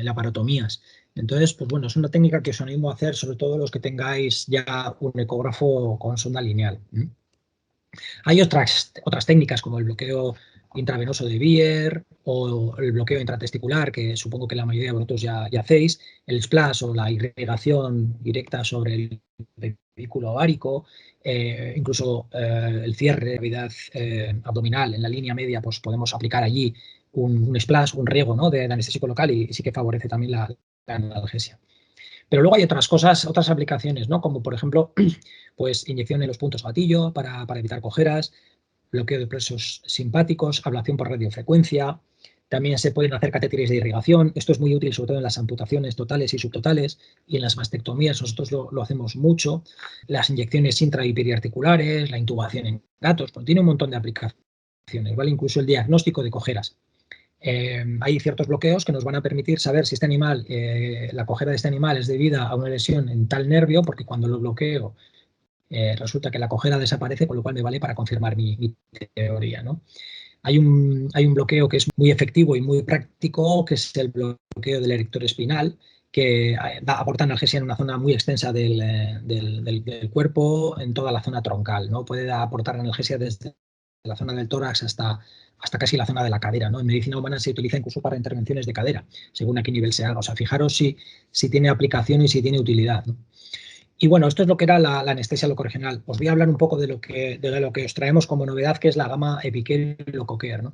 Speaker 2: laparotomías. Entonces, pues bueno, es una técnica que os animo a hacer, sobre todo los que tengáis ya un ecógrafo con sonda lineal. Hay otras técnicas como el bloqueo intravenoso de Bier o el bloqueo intratesticular, que supongo que la mayoría de vosotros ya hacéis, el splash o la irrigación directa sobre el vehículo ovárico, incluso el cierre de cavidad abdominal en la línea media, pues podemos aplicar allí un splash, un riego, ¿no?, de anestésico local, y sí que favorece también la analgesia. Pero luego hay otras cosas, otras aplicaciones, ¿no?, como por ejemplo, pues inyección en los puntos gatillo para evitar cojeras, bloqueo de plexos simpáticos, ablación por radiofrecuencia. También se pueden hacer catéteres de irrigación. Esto es muy útil sobre todo en las amputaciones totales y subtotales, y en las mastectomías nosotros lo hacemos mucho. Las inyecciones intra y periarticulares, la intubación en gatos, pues tiene un montón de aplicaciones, ¿vale? Incluso el diagnóstico de cojeras. Hay ciertos bloqueos que nos van a permitir saber si este animal, la cojera de este animal es debida a una lesión en tal nervio, porque cuando lo bloqueo resulta que la cojera desaparece, con lo cual me vale para confirmar mi teoría, ¿no? Hay un bloqueo que es muy efectivo y muy práctico, que es el bloqueo del erector espinal, que aporta analgesia en una zona muy extensa del cuerpo, en toda la zona troncal, ¿no? Puede aportar analgesia desde la zona del tórax hasta casi la zona de la cadera, ¿no? En medicina humana se utiliza incluso para intervenciones de cadera, según a qué nivel se haga. O sea, fijaros si tiene aplicación y si tiene utilidad, ¿no? Y bueno, esto es lo que era la anestesia locorregional. Os voy a hablar un poco de lo que os traemos como novedad, que es la gama Epicare y Locoker, ¿no?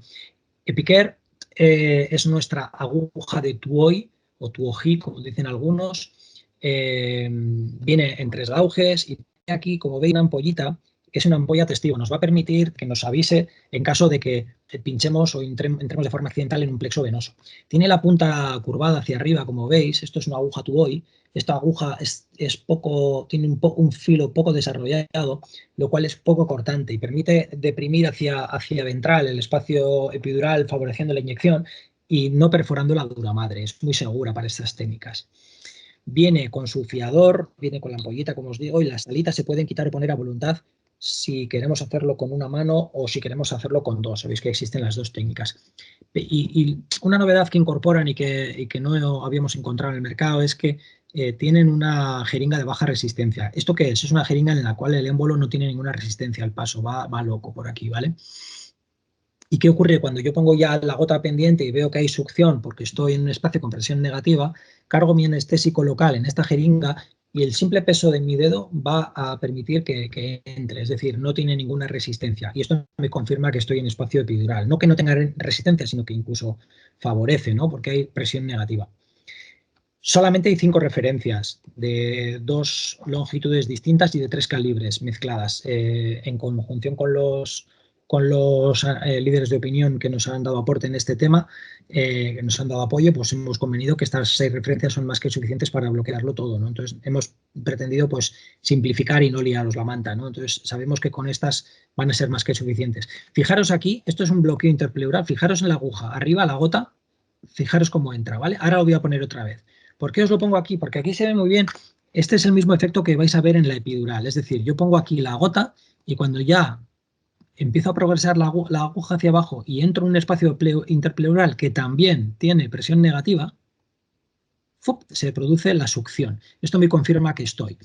Speaker 2: Epicare es nuestra aguja de Tuohy o Tuohy, como dicen algunos. Viene en 3 gauges y aquí, como veis, una ampollita, que es una ampolla testigo. Nos va a permitir que nos avise en caso de que pinchemos o entremos de forma accidental en un plexo venoso. Tiene la punta curvada hacia arriba, como veis. Esto es una aguja Tuohy. Esta aguja tiene un filo poco desarrollado, lo cual es poco cortante y permite deprimir hacia ventral el espacio epidural, favoreciendo la inyección y no perforando la dura madre. Es muy segura para estas técnicas. Viene con su fiador, viene con la ampollita, como os digo, y las salitas se pueden quitar o poner a voluntad si queremos hacerlo con una mano o si queremos hacerlo con 2. Sabéis que existen las 2 técnicas. Y una novedad que incorporan y que no habíamos encontrado en el mercado es que tienen una jeringa de baja resistencia. ¿Esto qué es? Es una jeringa en la cual el émbolo no tiene ninguna resistencia al paso, va loco por aquí, ¿vale? ¿Y qué ocurre? Cuando yo pongo ya la gota pendiente y veo que hay succión porque estoy en un espacio con presión negativa, cargo mi anestésico local en esta jeringa y el simple peso de mi dedo va a permitir que entre, es decir, no tiene ninguna resistencia. Y esto me confirma que estoy en espacio epidural. No que no tenga resistencia, sino que incluso favorece, ¿no?, porque hay presión negativa. Solamente hay 5 referencias de 2 longitudes distintas y de 3 calibres mezcladas en conjunción con los líderes de opinión que nos han dado aporte en este tema, que nos han dado apoyo, pues hemos convenido que estas 6 referencias son más que suficientes para bloquearlo todo, ¿no? Entonces hemos pretendido pues simplificar y no liaros la manta, ¿no? Entonces sabemos que con estas van a ser más que suficientes. Fijaros aquí, esto es un bloqueo interpleural, fijaros en la aguja, arriba la gota, fijaros cómo entra, ¿vale? Ahora lo voy a poner otra vez. ¿Por qué os lo pongo aquí? Porque aquí se ve muy bien. Este es el mismo efecto que vais a ver en la epidural. Es decir, yo pongo aquí la gota y cuando ya empiezo a progresar la aguja hacia abajo y entro en un espacio interpleural que también tiene presión negativa, se produce la succión. Esto me confirma que estoy.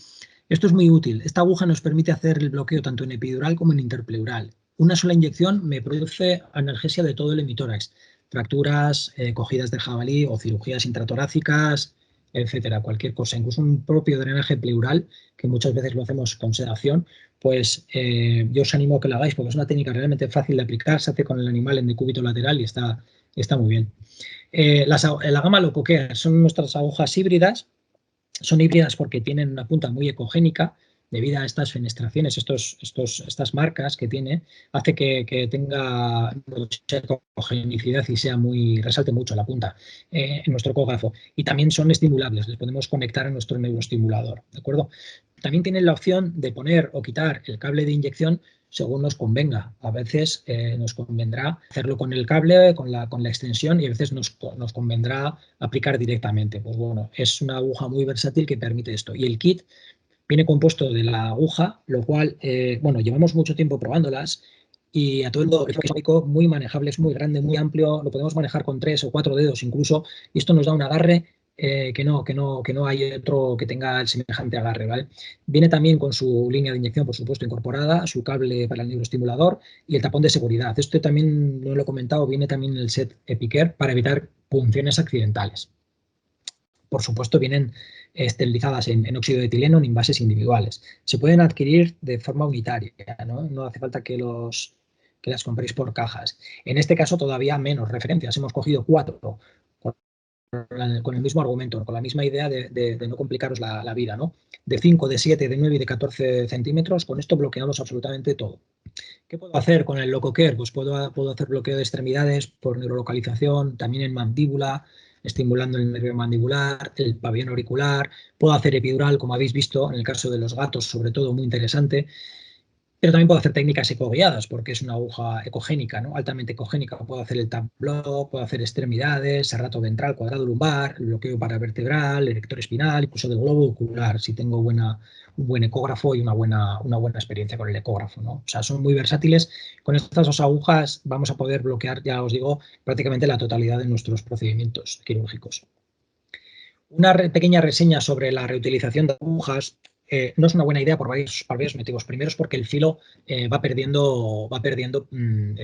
Speaker 2: Esto es muy útil. Esta aguja nos permite hacer el bloqueo tanto en epidural como en interpleural. Una sola inyección me produce analgesia de todo el hemitórax. Fracturas, cogidas de jabalí o cirugías intratorácicas, etcétera, cualquier cosa, incluso un propio drenaje pleural, que muchas veces lo hacemos con sedación, pues yo os animo a que lo hagáis porque es una técnica realmente fácil de aplicar, se hace con el animal en decúbito lateral y está muy bien. La gama Locoker son nuestras agujas híbridas, son híbridas porque tienen una punta muy ecogénica, debido a estas fenestraciones, estas marcas que tiene, hace que tenga mucha ecogenicidad y resalte mucho la punta en nuestro ecógrafo. Y también son estimulables, les podemos conectar a nuestro neuroestimulador, ¿de acuerdo? También tienen la opción de poner o quitar el cable de inyección según nos convenga. A veces nos convendrá hacerlo con el cable, con la extensión, y a veces nos convendrá aplicar directamente. Pues bueno, es una aguja muy versátil que permite esto. Y el kit viene compuesto de la aguja, lo cual, bueno, llevamos mucho tiempo probándolas y a todo el mundo es muy manejable, es muy grande, muy amplio, lo podemos manejar con 3 o 4 dedos incluso, y esto nos da un agarre que no hay otro que tenga el semejante agarre, ¿vale? Viene también con su línea de inyección, por supuesto, incorporada, su cable para el neuroestimulador y el tapón de seguridad. Esto también, no lo he comentado, viene también en el set EpiCare para evitar punciones accidentales. Por supuesto, vienen esterilizadas en óxido de etileno en envases individuales. Se pueden adquirir de forma unitaria, ¿no? No hace falta que las compréis por cajas. En este caso, todavía menos referencias. Hemos cogido 4 con el mismo argumento, con la misma idea de no complicaros la vida, ¿no? De 5, de 7, de 9 y de 14 centímetros, con esto bloqueamos absolutamente todo. ¿Qué puedo hacer con el LocoCare? Pues puedo hacer bloqueo de extremidades por neurolocalización, también en mandíbula, estimulando el nervio mandibular, el pabellón auricular. Puedo hacer epidural, como habéis visto, en el caso de los gatos, sobre todo, muy interesante. Pero también puedo hacer técnicas ecoguiadas, porque es una aguja ecogénica, ¿no? Altamente ecogénica. Puedo hacer el tap block, puedo hacer extremidades, serrato ventral, cuadrado lumbar, el bloqueo paravertebral, erector espinal, incluso del globo ocular, si tengo un buen ecógrafo y una buena experiencia con el ecógrafo, ¿no? O sea, son muy versátiles. Con estas 2 agujas vamos a poder bloquear, ya os digo, prácticamente la totalidad de nuestros procedimientos quirúrgicos. Una pequeña reseña sobre la reutilización de agujas. No es una buena idea por varios motivos. Primero es porque el filo va perdiendo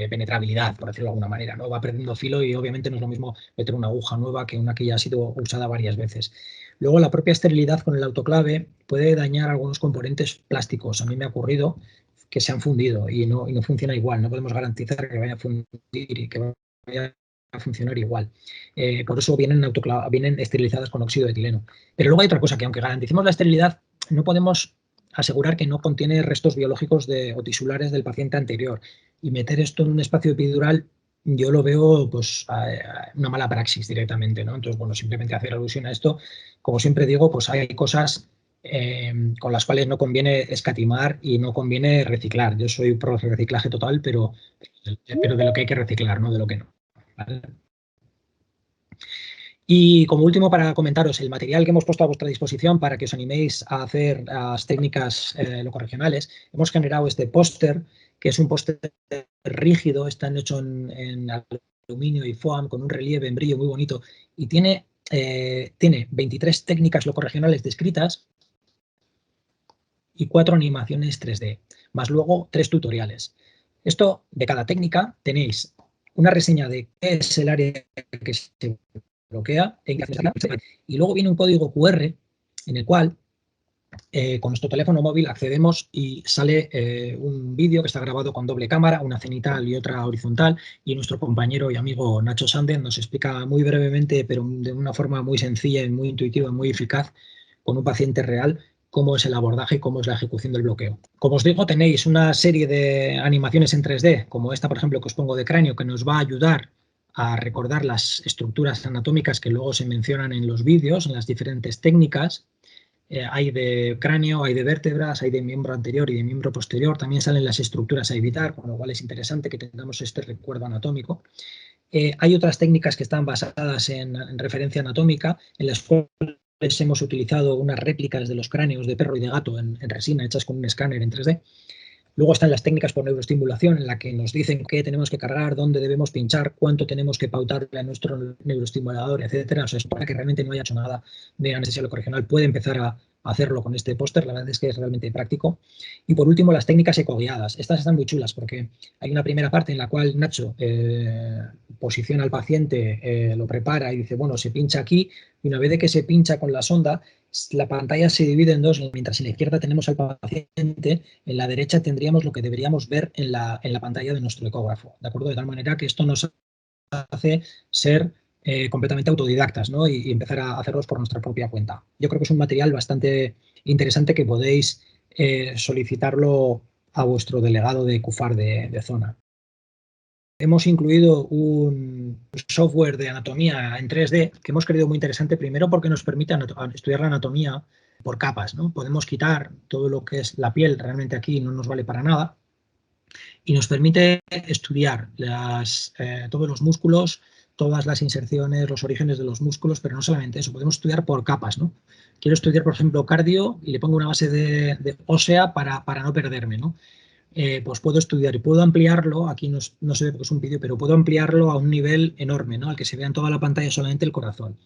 Speaker 2: penetrabilidad, por decirlo de alguna manera, ¿no? Va perdiendo filo y obviamente no es lo mismo meter una aguja nueva que una que ya ha sido usada varias veces. Luego, la propia esterilidad con el autoclave puede dañar algunos componentes plásticos. A mí me ha ocurrido que se han fundido y no funciona igual. No podemos garantizar que vaya a fundir y que vaya a funcionar igual. Por eso vienen esterilizadas con óxido de etileno. Pero luego hay otra cosa, que aunque garanticemos la esterilidad, no podemos asegurar que no contiene restos biológicos o tisulares del paciente anterior. Y meter esto en un espacio epidural, yo lo veo pues una mala praxis directamente, ¿no? Entonces, bueno, simplemente hacer alusión a esto. Como siempre digo, pues hay cosas con las cuales no conviene escatimar y no conviene reciclar. Yo soy pro reciclaje total, pero de lo que hay que reciclar, no de lo que no. ¿Vale? Y como último, para comentaros el material que hemos puesto a vuestra disposición para que os animéis a hacer las técnicas locorregionales, hemos generado este póster, que es un póster rígido, está hecho en aluminio y foam, con un relieve en brillo muy bonito, y tiene 23 técnicas locorregionales descritas y 4 animaciones 3D, más luego 3 tutoriales. Esto, de cada técnica, tenéis una reseña de qué es el área que se bloquea, y luego viene un código QR en el cual con nuestro teléfono móvil accedemos y sale un vídeo que está grabado con doble cámara, una cenital y otra horizontal, y nuestro compañero y amigo Nacho Sanden nos explica muy brevemente, pero de una forma muy sencilla y muy intuitiva, muy eficaz, con un paciente real, cómo es el abordaje y cómo es la ejecución del bloqueo. Como os digo, tenéis una serie de animaciones en 3D, como esta, por ejemplo, que os pongo de cráneo, que nos va a ayudar a recordar las estructuras anatómicas que luego se mencionan en los vídeos, en las diferentes técnicas. Hay de cráneo, hay de vértebras, hay de miembro anterior y de miembro posterior. También salen las estructuras a evitar, con lo cual es interesante que tengamos este recuerdo anatómico. Hay otras técnicas que están basadas en referencia anatómica, en las cuales hemos utilizado unas réplicas de los cráneos de perro y de gato en resina, hechas con un escáner en 3D. Luego están las técnicas por neuroestimulación, en la que nos dicen qué tenemos que cargar, dónde debemos pinchar, cuánto tenemos que pautarle a nuestro neuroestimulador, etcétera. O sea, es para que realmente no haya hecho nada de anestesia locorregional, puede empezar a hacerlo con este póster. La verdad es que es realmente práctico. Y por último, las técnicas ecoguiadas. Estas están muy chulas porque hay una primera parte en la cual Nacho posiciona al paciente, lo prepara y dice, bueno, se pincha aquí, y una vez de que se pincha con la sonda, la pantalla se divide en dos, mientras en la izquierda tenemos al paciente, en la derecha tendríamos lo que deberíamos ver en la pantalla de nuestro ecógrafo, ¿de acuerdo? De tal manera que esto nos hace ser completamente autodidactas, ¿no? Y empezar a hacerlos por nuestra propia cuenta. Yo creo que es un material bastante interesante que podéis solicitarlo a vuestro delegado de CUFAR de zona. Hemos incluido un software de anatomía en 3D que hemos creído muy interesante, primero porque nos permite estudiar la anatomía por capas, ¿no? Podemos quitar todo lo que es la piel, realmente aquí no nos vale para nada, y nos permite estudiar todos los músculos, todas las inserciones, los orígenes de los músculos, pero no solamente eso, podemos estudiar por capas, ¿no? Quiero estudiar, por ejemplo, cardio y le pongo una base de ósea para no perderme, ¿no? Pues puedo estudiar y puedo ampliarlo, aquí no se ve porque es un vídeo, pero puedo ampliarlo a un nivel enorme, ¿no? Al que se vea en toda la pantalla solamente el corazón.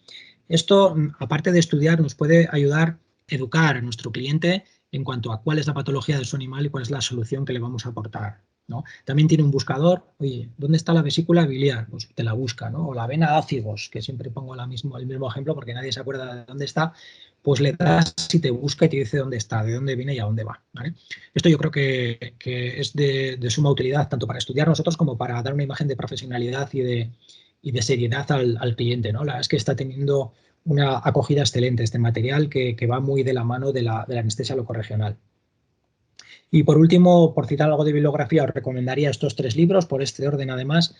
Speaker 2: Esto, aparte de estudiar, nos puede ayudar a educar a nuestro cliente en cuanto a cuál es la patología de su animal y cuál es la solución que le vamos a aportar, ¿no? También tiene un buscador, oye, ¿dónde está la vesícula biliar? Pues te la busca, ¿no? O la vena ácigos, que siempre pongo el mismo ejemplo porque nadie se acuerda de dónde está, pues le das y te busca y te dice dónde está, de dónde viene y a dónde va, ¿vale? Esto yo creo que es de suma utilidad tanto para estudiar nosotros como para dar una imagen de profesionalidad y de seriedad al cliente, ¿no? La verdad es que está teniendo una acogida excelente este material que va muy de la mano de la anestesia locorregional. Y por último, por citar algo de bibliografía, os recomendaría estos 3 libros, por este orden además.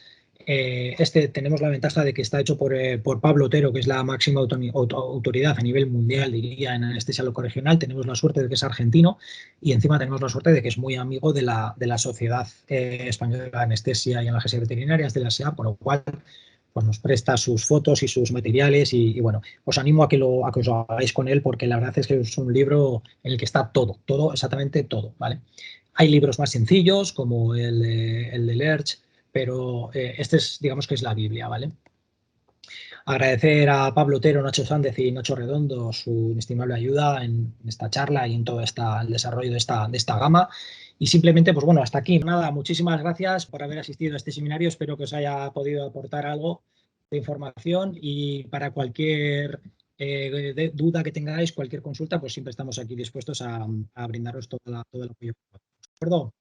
Speaker 2: Tenemos la ventaja de que está hecho por Pablo Otero, que es la máxima autoridad a nivel mundial, diría, en anestesia locorregional. Tenemos la suerte de que es argentino y encima tenemos la suerte de que es muy amigo de la Sociedad Española de Anestesia y Analgesia Veterinarias, de la SEA, por lo cual pues nos presta sus fotos y sus materiales y bueno, os animo a que os lo hagáis con él porque la verdad es que es un libro en el que está todo, exactamente todo, ¿vale? Hay libros más sencillos como el de Lerch, pero este es, digamos que es la Biblia, ¿vale? Agradecer a Pablo Otero, Nacho Sández y Nacho Redondo su inestimable ayuda en esta charla y en todo el desarrollo de esta gama. Y simplemente, pues bueno, hasta aquí. Nada, muchísimas gracias por haber asistido a este seminario. Espero que os haya podido aportar algo de información y para cualquier duda que tengáis, cualquier consulta, pues siempre estamos aquí dispuestos a brindaros todo el apoyo. ¿De acuerdo?